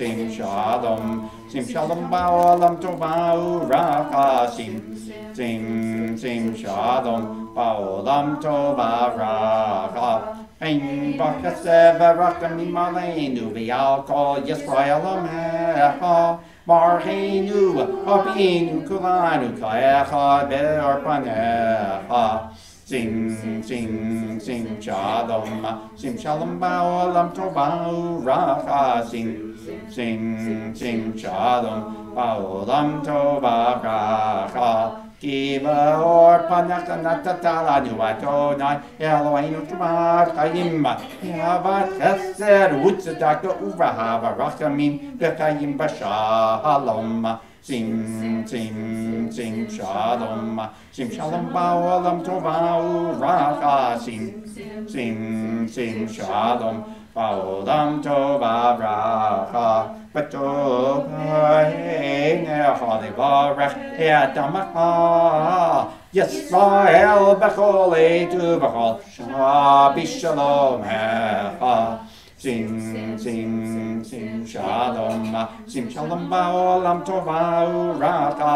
sim shalom. Sim shalom ba'olam tova uracha. Sim shalom ba'olam tova uracha. Ein b'chesed v'racham imaleinu v'yal kol Yisrael amecha. Marheinu abinu kulanu ka'echad be'orpanecha. Sim shalom ba'olam tova uracha. Sim shalom ba'olam tova uracha. Ki ba'or panach natatala nu Adonai Eloheinu t'mar chayim Yavat chesed u'tzedakah uv'ahava rachamim v'chayim b'shalom. Sim shalom ba'olam tova uracha. Sim shalom ba'olam tova uracha. B'tovaynecha levarech e'adamacha Yisrael b'chol etu b'chol shabi shalomecha. Sim shalom ba'olam tova uracha.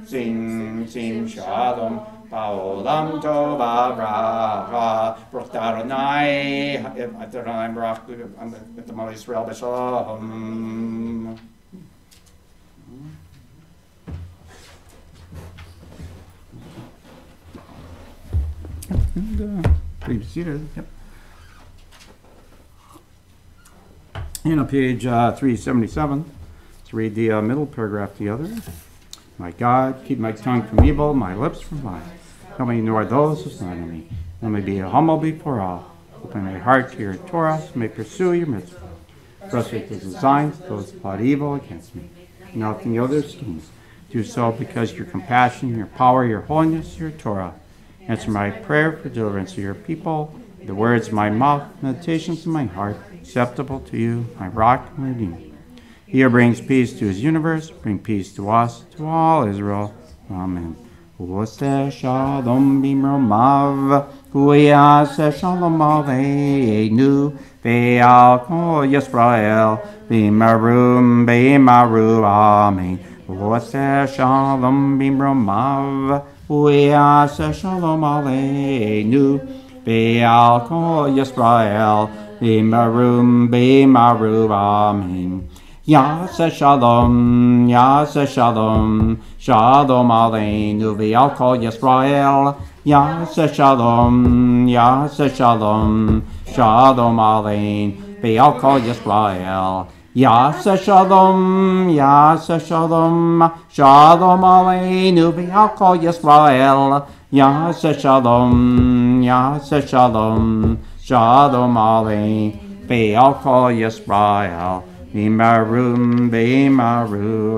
Sim shalom ba'olam tova uracha. Baruch Adonai Baruch Adonai Yisrael b'shalom. Please be seated. Yep. And on page 377, let's read the middle paragraph together. My God, keep my tongue from evil, my lips from lies. Help me ignore those who slander me. Let me be humble before all. Open my heart to your Torah, so may pursue your mitzvah. Frustrate the designs, those who plot evil against me. Nothing the other schemes. Do so because your compassion, your power, your holiness, your Torah. Answer my prayer for deliverance of your people. The words of my mouth, meditations of my heart, acceptable to you, my rock and redeemer. He who brings peace to his universe, bring peace to us, to all Israel. Amen. U'aseh shalom b'mromav, u'yaseh shalom aleinu, ve'al kol Yisrael, b'maru, amen. U'aseh shalom b'mromav, u'yaseh shalom aleinu, ve'al kol Yisrael, b'maru, amen. Yaseh shalom, shalom aleinu v'al kol Yisrael. Yaseh shalom, shalom aleinu v'al kol Yisrael. Yaseh shalom, shalom aleinu v'al kol Yisrael. Yaseh shalom, shalom aleinu v'al kol Yisrael. B'maru,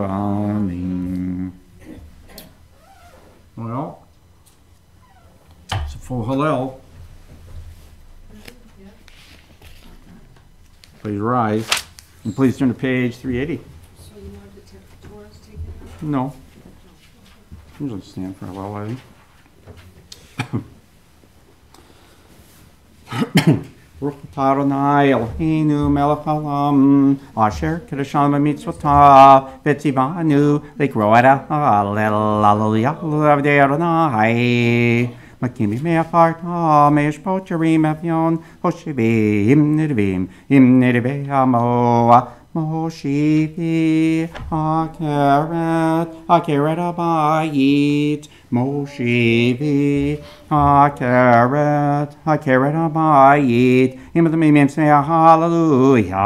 amen. Well, it's a full Hallel. Please rise, and please turn to page 380. So you wanted the Torah to take it out? No. Usually stand for a while, I think. Baruch Adonai Eloheinu melech haolam asher kedeshanu b'mitzvotav v'tzivanu likro et hallel avdei Adonai makim b'mei aparta me'eshpot yerim avion hoshivim nidivei hamo Moshivi Akeret Abayit Moshivi Akeret Abayit Imadamim say hallelujah.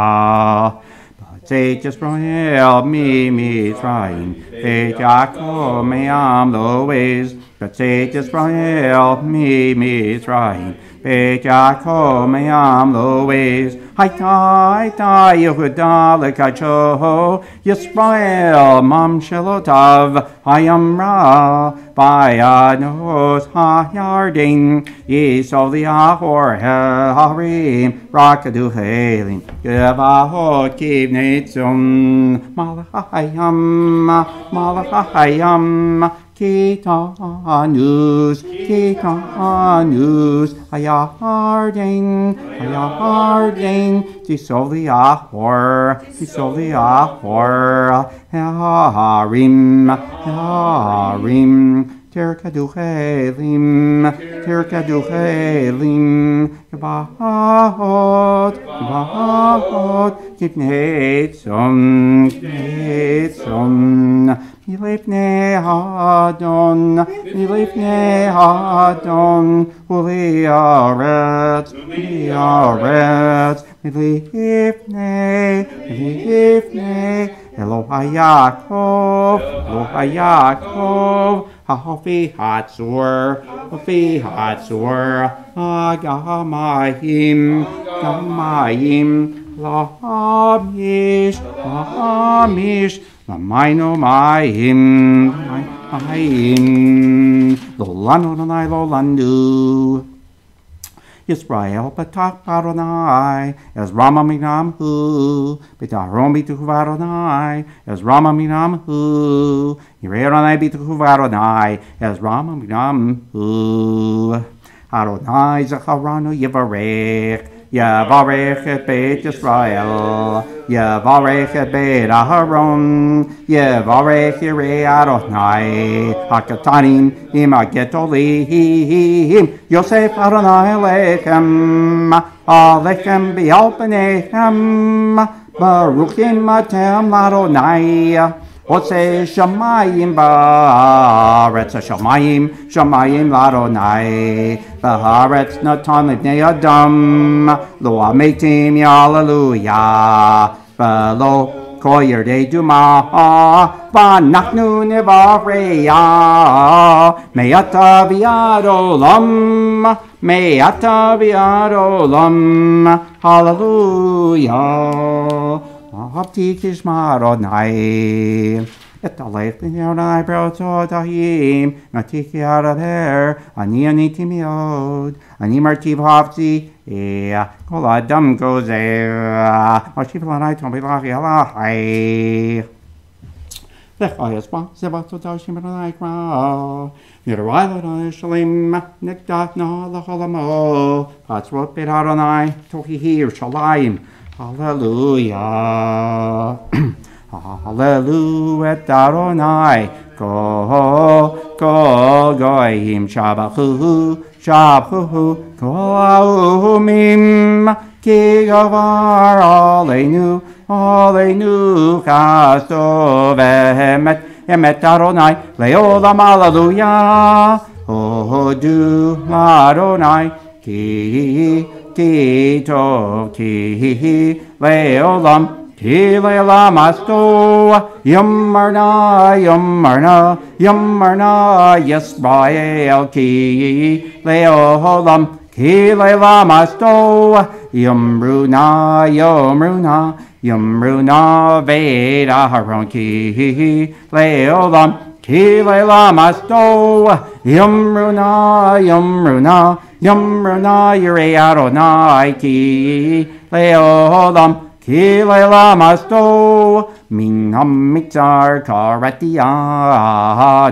Take Yisrael mi Mitzrayim V'Yaakov me'am lo'ez. Take Yisrael mi Mitzrayim V'Yaakov me'am lo'ez. Hayta Yehuda lekacho Yisrael mam shelotav hayamra bayanos hayardin yisol liahor harim rakadu helim yevahot kivnetzum malachayam Titanus, Titanus, Ayarding, dissolve the ahor, Harim, Terkaduchelim, Gabahot, Kipnetzon, Milifne Hadon, Uliaret, Milifne, Elohayakov, Hafi Hatzur, Agamayim, Lamish, Lamaino Mayim, Lolandu. Yisrael Batak Baronai, as Rama Minam Hu, Bitarom Bitu Varonai, as Rama Minam Hu, Yireronai Bitu Varonai, as Rama Minam Hu, Adonai Zacharanu Yivarech, Yavarech et Beit Yisrael, Yavarech et Beit Aharon, Yavarech Yirei Adonai, Hakatanim, Imagetolim, Yosef Adonai Alechem Bial Penechem, Baruchim Atem Adonai, Ose Shamayim Ba'aretz Shamayim Ladonai Ba'aretz Natan Libnei Adam Lo Ametim Hallelujah Velo Kol Yerdei Duma V'Anachnu Nevareya Me'ata V'Ad Olam Hallelujah Abti Kishma Adonai, et Alech B'Yonai Broto Dahim, Natiki Adader, Ani Timiod, Ani Martiv Havzi, Kol Adam Gozer, Mashiv Lanai Tombi Lachi Alahai. Lechayas Ba, Zebato Dashim Adonai Kra, Yerai Adonai Shalim, Nekdat Na Lachalamo, Patzrot Bet Adonai, Tohihi Shalayim. Hallelujah. Hallelujah, Adonai. Go, goyim, shabachu, koumim, ki gavar aleinu, chasto vehemet, emet Adonai, leolam, hallelujah. Hodu, Adonai, Ki tov ki leolam ki leolam asto Yammarna Yisrael ki leolam ki leolam asto Yamruna Ved Aharon ki leolam ki leolam asto Yamruna Yirei Adonai ki leolam ki leolam asto min hamikzar karatia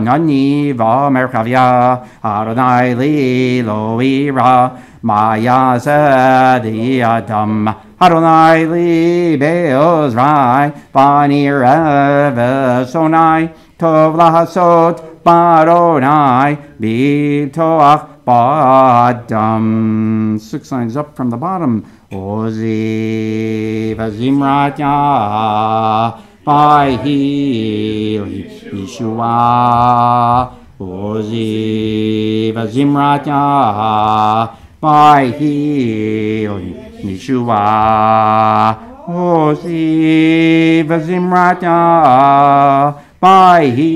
nani v'merchavia Adonai li lo ira maya zedi adam Adonai li be'ozrai banir evesonai tov lahasot baronai b'toach Badam. 6 lines up from the bottom. Ozi vazimratya Vayhi Yeshua. Ozi vazimratya Vayhi Yeshua. Ozi vazimratya Vayhi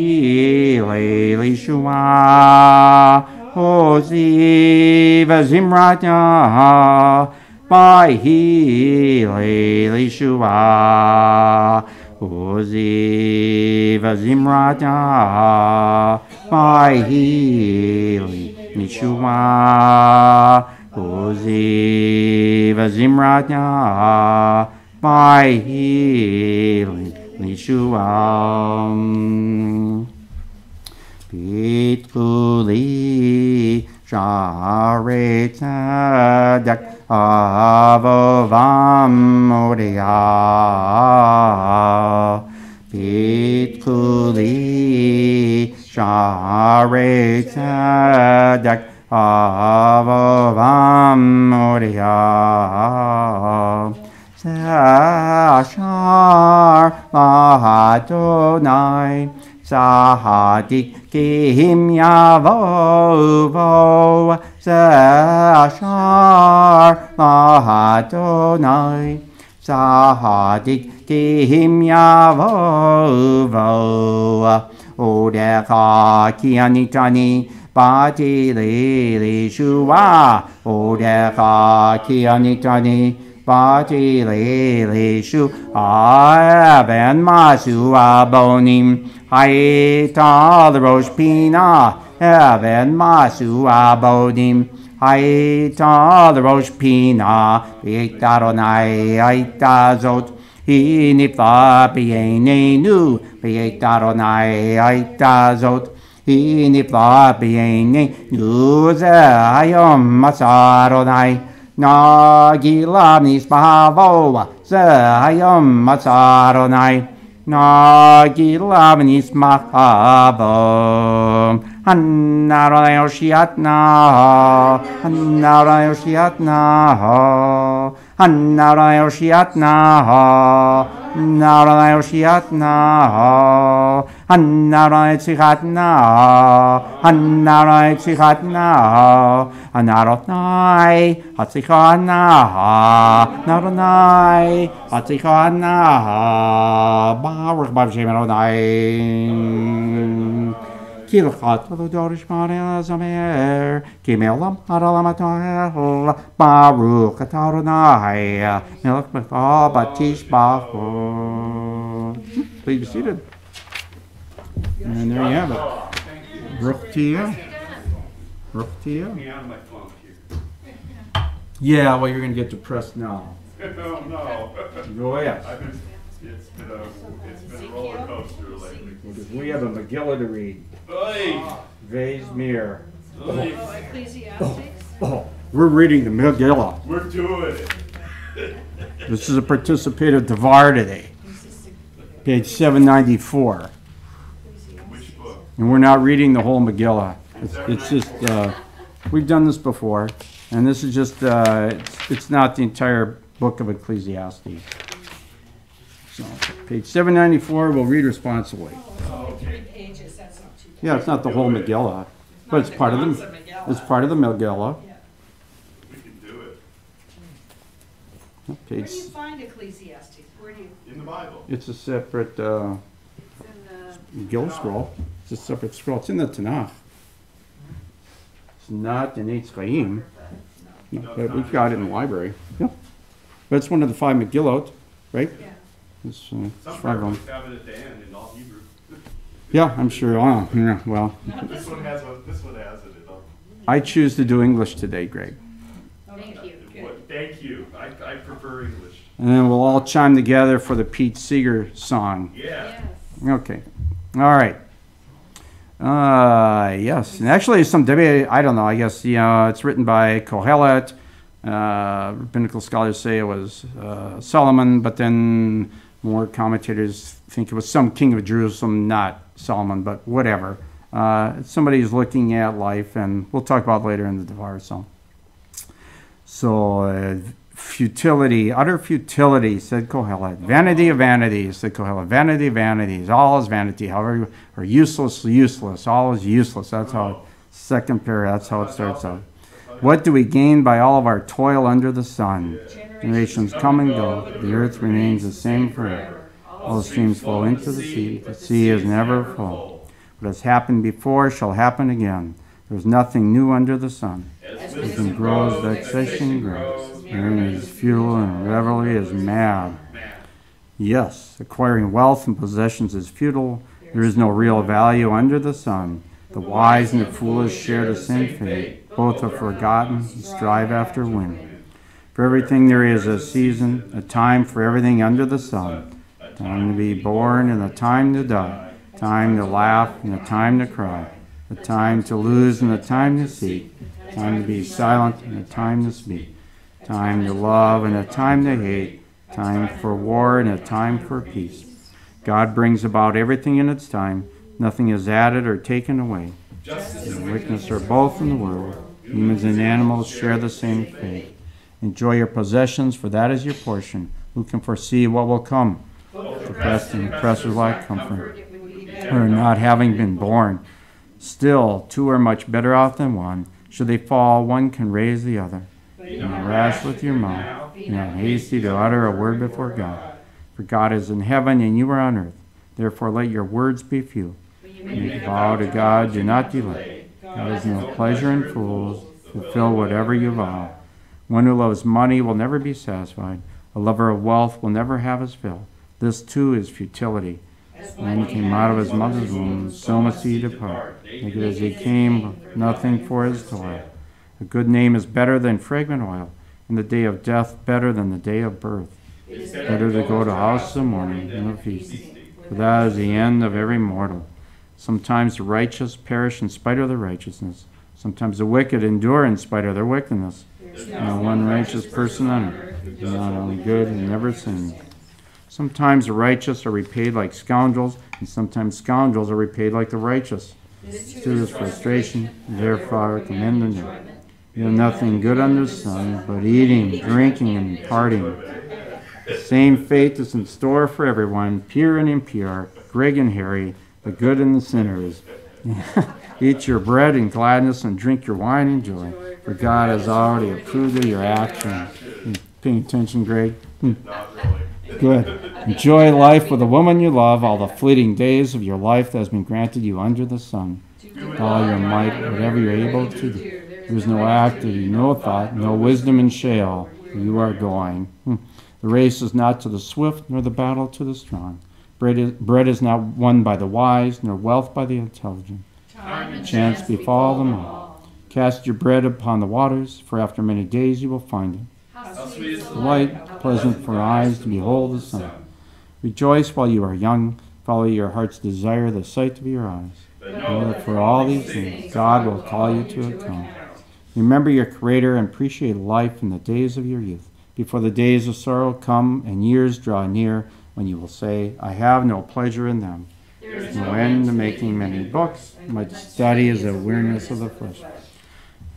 Yeshua. Ozi v'zimratya Vayhi Yeshua. Ozi v'zimratya Vayhi Yeshua. Ozi v'zimratya Vayhi Yeshua. Pituli Share Tzedek Avovam Moriah. Pituli Share Tzedek Avovam Moriah. Zashar Lahadonai Sahadik Kim Yavovo. Zashar Lahadonai Sahadik Kim Yavovo. Odecha Kianitani Bati Lili Shua. Odecha Kianitani Bati Lili Shu. Aven Masu Abonim Haita the Rosh Pina. Aven Masu Abonim Haita the Rosh Pina. V'yektaronai Haita Zot. Hi nifla b'yeinenu. V'yektaronai Haita Zot. Hi nifla b'yeinenu. Zehayom Masaronai. Nagila Nismahavo. Zehayom Masaronai. Nagila Nismahavo. Hannaronai Oshiatna. Hannaronai Oshiatna. Hannaronai Oshiatna. Hannaronai Oshiatna. Hannaronai Tzichatna. Hannaronai Tzichatna. Hannaronai Hatzichana. Hannaronai Hatzichana. Baruch Shem Adonai. Kilchat Dorish Maria Zamer Kimelam Haralam Atal Baruch Ataronai Melech Mechal Batish Bachor. Please be seated. And there you have it. Baruch to you. Baruch to you. Yeah, well, you're going to get depressed now. Oh, no. Go ahead. It's been a roller coaster lately. Because we have a Megillah to read. Oy! Vay's Mir. Oy! Ecclesiastics? Oh, we're reading the Megillah. We're doing it. This is a participative Devar today. Page 794. Which book? And we're not reading the whole Megillah. It's just, we've done this before. And this is just, it's not the entire book of Ecclesiastes. So, page 794, we'll read responsibly. Okay. Pages, that's not too bad. Yeah, it's not the whole Megillah, but it's part of the Megillah. We can do it. Where Page, do you find Ecclesiastes? Where do you? In the Bible. it's a separate It's in Megillah scroll. It's a separate scroll. It's in the Tanakh. It's not in Eitz Chaim. No, but we've got it in the library. Yeah. But it's one of the 5 Megillot, right? yeah. It's, Some it's right on. Bibles have it at the end in all Hebrew. Yeah, I'm sure. Oh, yeah, well, This one has it in all. I choose to do English today, Greg. Thank you. What? Thank you. I prefer English. And then we'll all chime together for the Pete Seeger song. Yeah. Yes. Okay. All right. Yes. And actually, some debate, I don't know, I guess, it's written by Kohelet. Rabbinical scholars say it was Solomon, but then more commentators think it was some king of Jerusalem, not Solomon, but whatever. Somebody who's looking at life, and we'll talk about later in the Devar song. So, futility, utter futility, said Kohelet. Vanity of vanities, said Kohelet. Vanity of vanities, all is vanity. However, or useless, all is useless. That's how, second pair, that's how it starts out. What do we gain by all of our toil under the sun? Generations come and go. The earth remains the same forever. All the streams flow into the sea. The sea is never full. What has happened before shall happen again. There is nothing new under the sun. As Wisdom grows, vexation grows. Learning is futile and revelry is mad. Yes, acquiring wealth and possessions is futile. There is no real value under the sun. The wise and the foolish share the same fate. Both are forgotten and strive after wind. For everything there is a season, a time for everything under the sun. A time to be born and a time to die. A time to laugh and a time to cry. a time to lose and a time to seek, a time to be silent and a time to speak, a time to love and a time to hate, a time for war and a time for peace. God brings about everything in its time. Nothing is added or taken away. Justice and wickedness are both in the world. Humans and animals share the same fate. Enjoy your possessions, for that is your portion. Who can foresee what will come? The oppressed and oppressors lack comfort, or not having been born. Still, two are much better off than one. Should they fall, one can raise the other. Be not rash with your mouth. Be not hasty to utter a word before God. For God is in heaven, and you are on earth. Therefore let your words be few. Make a vow to God, do not delay. God has no pleasure in fools. Fulfill whatever you vow. One who loves money will never be satisfied. A lover of wealth will never have his fill. This too is futility. Man came out of his mother's womb, so must he depart. Naked as he came, nothing for his toil. A good name is better than fragrant oil, and the day of death better than the day of birth. Better to go to house of mourning than of feasting, for that is the end of every mortal. Sometimes the righteous perish in spite of their righteousness. Sometimes the wicked endure in spite of their wickedness. No one righteous person on earth is not only good and never sins. Sometimes the righteous are repaid like scoundrels, and sometimes scoundrels are repaid like the righteous. This too is frustration, therefore I commend the new. You have nothing good under the sun, but eating, drinking, and partying. The same fate is in store for everyone, pure and impure, Greg and Harry, the good and the sinners. Eat your bread in gladness and drink your wine in joy, for God has already approved of your actions. Paying attention, Greg? Not really. Good. Enjoy life with the woman you love, all the fleeting days of your life that has been granted you under the sun. With all your might, whatever you're able to do. There is no activity, no thought, no wisdom in Sheol, where you are going. The race is not to the swift, nor the battle to the strong. Bread is not won by the wise, nor wealth by the intelligent. Chance befall them all. Cast your bread upon the waters, for after many days you will find it. Light, pleasant for eyes to behold the sun. Rejoice while you are young. Follow your heart's desire, the sight of your eyes. Know that for all these things, God will call you to account. Remember your Creator and appreciate life in the days of your youth, before the days of sorrow come and years draw near, when you will say, I have no pleasure in them. There is no end to making many books. Much study is a weariness of the flesh.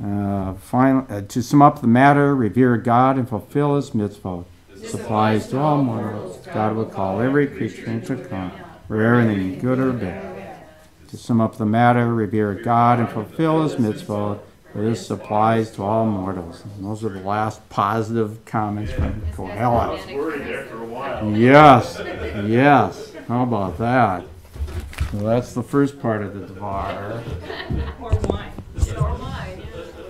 To sum up the matter, revere God and fulfill His mitzvot. This applies to all mortals. God will call every creature into account for everything good or bad. To sum up the matter, revere God and fulfill His mitzvot. For this applies to all mortals. And those are the last positive comments from Kohelet. Worried after a while. Yes, yes. How about that? So that's the first part of the Devar. Or wine. Or wine.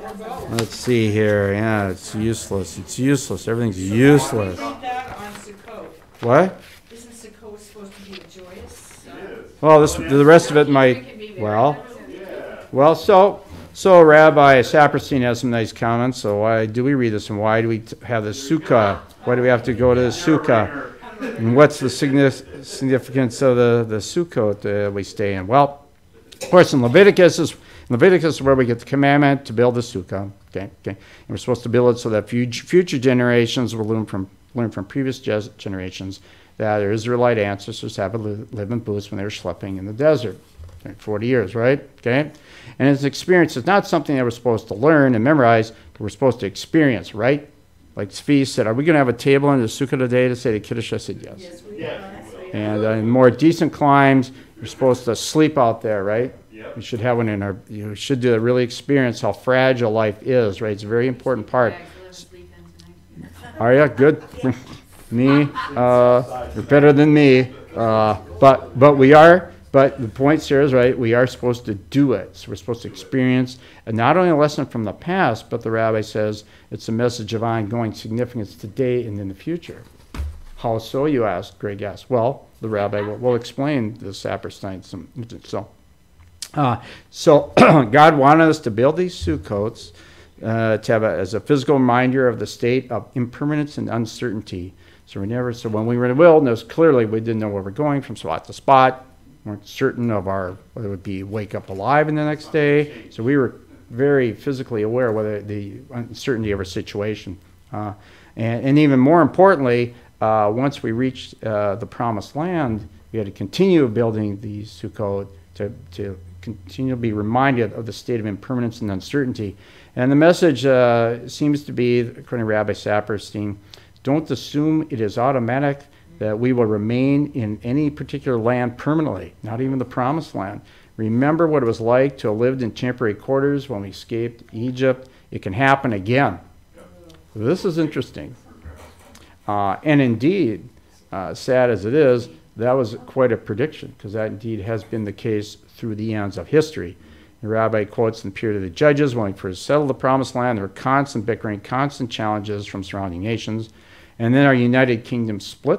Or both. Let's see here. Yeah, it's useless. It's useless. Everything's useless. Read that on Sukkot. What? Isn't Sukkot supposed to be joyous? Well, the rest of it might. Well, so Rabbi Saperstein has some nice comments. So why do we read this, and why do we have the sukkah? Why do we have to go to the sukkah? And what's the significance of the sukkot we stay in? Well, of course, in Leviticus is where we get the commandment to build the sukkah. Okay. And we're supposed to build it so that future generations will learn from previous generations that their Israelite ancestors have lived in booths when they were schlepping in the desert. 40 years, right? Okay? And his experience is not something that we're supposed to learn and memorize, but we're supposed to experience, right? Like Svi said, are we going to have a table in the sukkah today to say the Kiddush? I said yes. And in more decent climes, you're supposed to sleep out there, right? We should have one in our, you should do really experience how fragile life is, right? It's a very important part. Are you? Good. Me? You're better than me. But we are. But the point here is, right, we are supposed to do it. So we're supposed to experience not only a lesson from the past, but the rabbi says it's a message of ongoing significance today and in the future. How so, you ask? Greg asked. Well, the rabbi will explain the Saperstein. So God wanted us to build these sukkots to have as a physical reminder of the state of impermanence and uncertainty. So when we were in the wilderness, clearly we didn't know where we're going from spot to spot. weren't certain of whether it would be wake up alive in the next day. So we were very physically aware whether the uncertainty of our situation. And even more importantly, once we reached the promised land, we had to continue building the Sukkot to continue to be reminded of the state of impermanence and uncertainty. And the message seems to be, according to Rabbi Saperstein, don't assume it is automatic that we will remain in any particular land permanently, not even the promised land. Remember what it was like to have lived in temporary quarters when we escaped Egypt. It can happen again. This is interesting. And indeed, sad as it is, that was quite a prediction, because that indeed has been the case through the eons of history. The rabbi quotes in the period of the Judges, when we first settled the promised land, there were constant bickering, constant challenges from surrounding nations. And then our United Kingdom split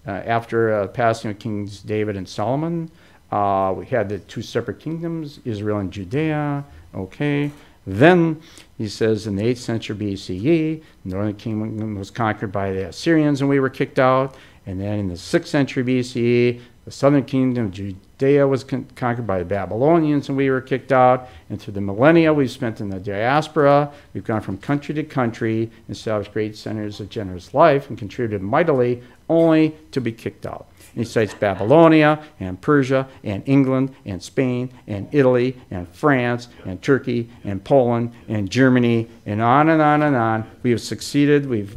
after the passing of Kings David and Solomon. We had the two separate kingdoms, Israel and Judea. Okay. Then, he says, in the 8th century BCE, the northern kingdom was conquered by the Assyrians and we were kicked out. And then in the 6th century BCE, the southern kingdom of Judea was conquered by the Babylonians and we were kicked out. And through the millennia we've spent in the diaspora, we've gone from country to country, established great centers of generous life, and contributed mightily, only to be kicked out. And he cites Babylonia and Persia and England and Spain and Italy and France and Turkey and Poland and Germany and on and on and on. We have succeeded. We've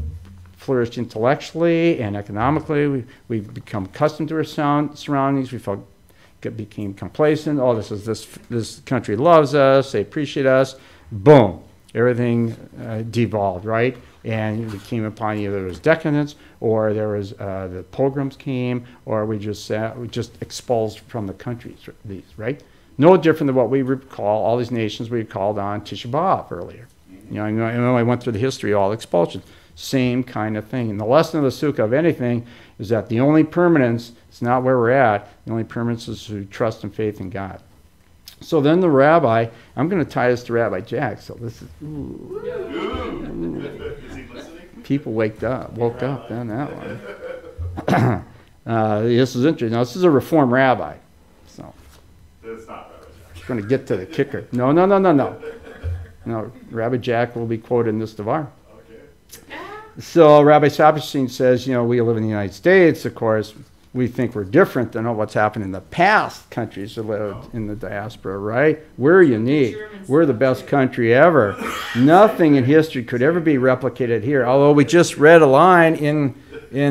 flourished intellectually and economically. We've become accustomed to our surroundings. We became complacent. Oh, this country loves us. They appreciate us. Boom. Everything devolved, right? And we came upon either there was decadence, or there was the pogroms came, or we just expulsed from the countries, right? No different than what we recall, all these nations we called on Tisha B'Av earlier. I know I went through the history of all expulsions. Same kind of thing. And the lesson of the Sukkah, of anything, is that the only permanence is not where we're at. The only permanence is through trust and faith in God. So then the rabbi, I'm going to tie this to Rabbi Jack. So this is, people woke up on that one. This is interesting. Now, this is a Reform rabbi. So It's not Rabbi Jack. we're going to get to the kicker. No. No, Rabbi Jack will be quoted in this Devar. Okay. So Rabbi Saperstein says, we live in the United States, of course. We think we're different than what's happened in the past countries that lived in the diaspora, right? We're unique. We're the best country ever. Nothing in history could ever be replicated here. Although we just read a line in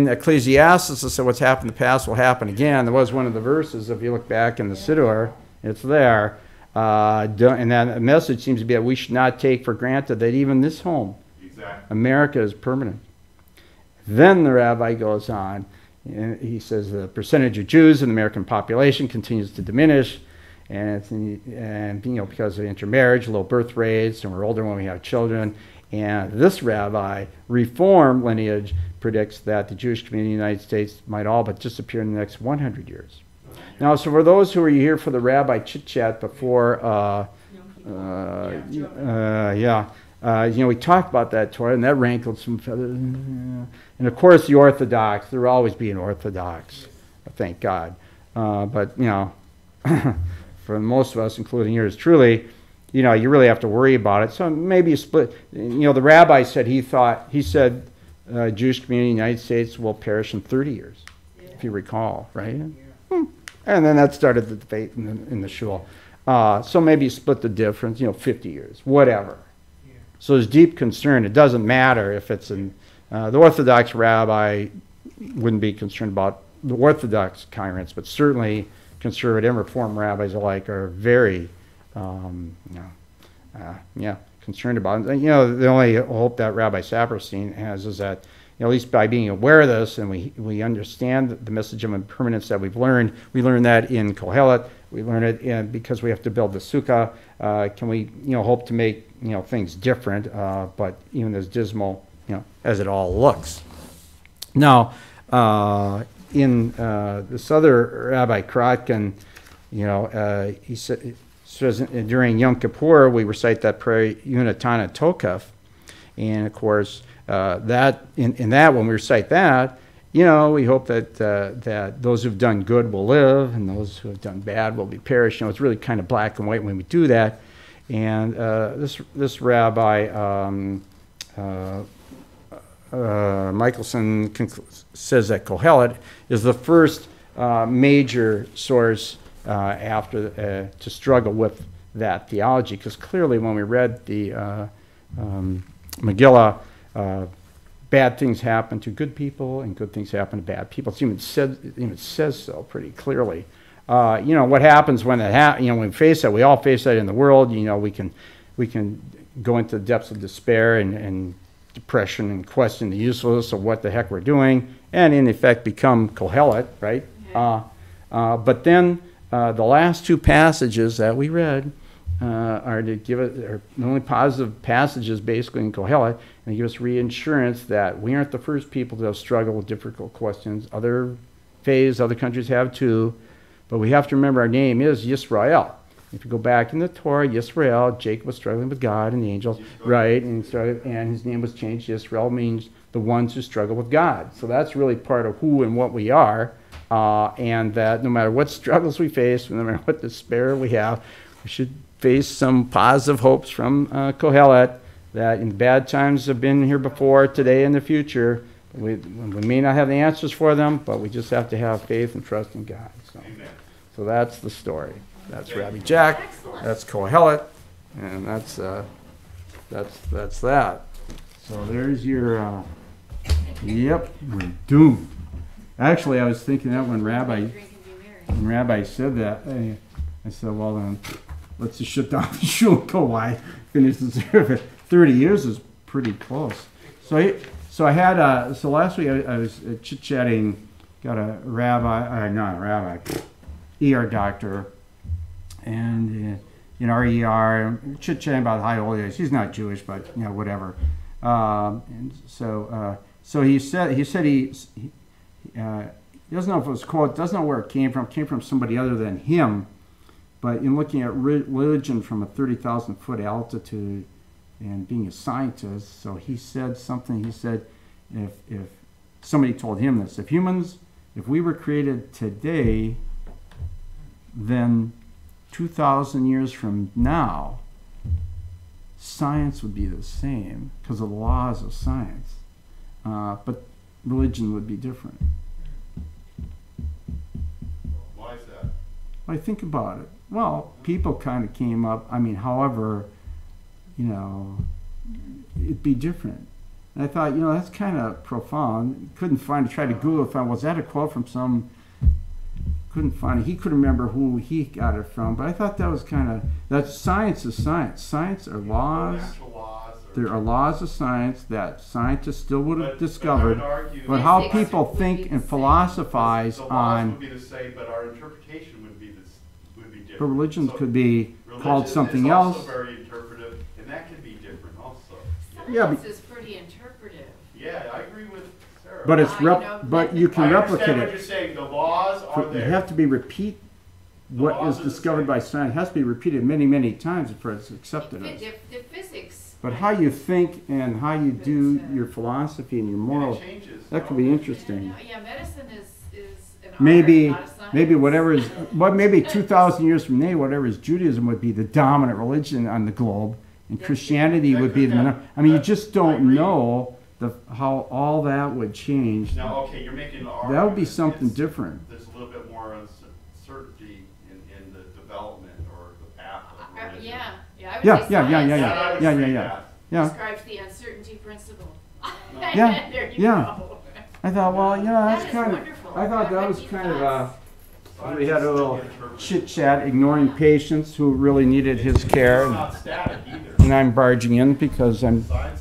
Ecclesiastes that said what's happened in the past will happen again. There was one of the verses, if you look back in the Siddur, it's there. And that message seems to be that we should not take for granted that even this home, America, is permanent. Then the rabbi goes on, and he says the percentage of Jews in the American population continues to diminish, and because of intermarriage, low birth rates, and we're older when we have children. And this rabbi, Reform lineage, predicts that the Jewish community in the United States might all but disappear in the next 100 years. Now, so for those who are here for the rabbi chit-chat before, we talked about that Torah, and that rankled some feathers. And of course, the Orthodox, they're always being Orthodox, thank God. But, for most of us, including yours truly, you really have to worry about it. So maybe you split. The rabbi said he said Jewish community in the United States will perish in 30 years, if you recall, right? And then that started the debate in the shul. So maybe you split the difference, 50 years, whatever. So there's deep concern. It doesn't matter if it's in the Orthodox rabbi wouldn't be concerned about the Orthodox congregants, but certainly conservative and Reform rabbis alike are very, concerned about it. The only hope that Rabbi Saperstein has is that, at least by being aware of this, and we understand the message of impermanence that we've learned. We learned that in Kohelet. We learned it because we have to build the Sukkah. Can we, hope to make, things different, but even as dismal, as it all looks. Now, in this other Rabbi Kratkin, he says during Yom Kippur we recite that prayer Unatana Tokef, and of course that in that when we recite that, we hope that those who've done good will live and those who have done bad will be perished. It's really kind of black and white when we do that. And this rabbi, Michelson, says that Kohelet is the first major source to struggle with that theology, because clearly when we read the Megillah, bad things happen to good people and good things happen to bad people. It even says so pretty clearly. What happens when that when we face that, we all face that in the world. We can go into the depths of despair and depression and question the usefulness of what the heck we're doing, and in effect become Kohelet, right? But then the last two passages that we read are to give it, are the only positive passages basically in Kohelet, and they give us reassurance that we aren't the first people to have struggled with difficult questions. Other countries have too, but we have to remember our name is Yisrael. If you go back in the Torah, Yisrael, Jacob was struggling with God and the angels, right? And his name was changed. Yisrael means the ones who struggle with God. So that's really part of who and what we are, and that no matter what struggles we face, no matter what despair we have, we should face some positive hopes from Kohelet that in bad times have been here before, today, and the future. We may not have the answers for them, but we just have to have faith and trust in God. So that's the story. That's Rabbi Jack. That's Kohelet, and that's that. So there's your. Yep, we're doomed. Actually, I was thinking that when Rabbi said that, I said, well then, let's just shut down the shul and go wide. Finish the service. 30 years is pretty close. So last week I was chit-chatting, got a not a rabbi, ER doctor, and RER, chit-chatting about high holy days. He's not Jewish, but whatever. And so he said he doesn't know if it was quote, doesn't know where it came from. It came from somebody other than him. But in looking at religion from a 30,000 foot altitude and being a scientist, so he said something. He said, if somebody told him this, if we were created today, then 2,000 years from now, science would be the same because of the laws of science, but religion would be different. Why is that? I think about it. Well, people kind of came up. However, it'd be different. And I thought, that's kind of profound. Couldn't find it. Tried to Google it. Found, was that a quote from some? Couldn't find it. He couldn't remember who he got it from. But I thought that was that science is science. Science are laws. There are laws of science that scientists still would have discovered. But how people think and philosophize on. Would be the same, but our interpretation would be different. But religions could be called something else. Also very interpretive, and that can be different also. Science is pretty interpretive. Yeah, I agree with Sarah. But but you can replicate what you're saying. The laws are there. You have to be what is discovered by science has to be repeated many, many times before it's accepted as. The physics. But how you think and how you do your philosophy and your morals, that could be interesting. Yeah, medicine is an art, Maybe not a science. Maybe 2,000 years from now, whatever is Judaism would be the dominant religion on the globe, and Christianity would be the minority. You just don't know how all that would change. Now, okay, you're making an argument. That would be something different. There's a little bit more uncertainty in the development or the path of religion. I would say science Yeah. describes the uncertainty principle. Yeah. There you go. I thought, well, that's That is kind of. wonderful. I thought that was kind of we had a little Interpretive. chit chat, ignoring patients who really needed his care, It's not static either. and I'm barging in because I'm Science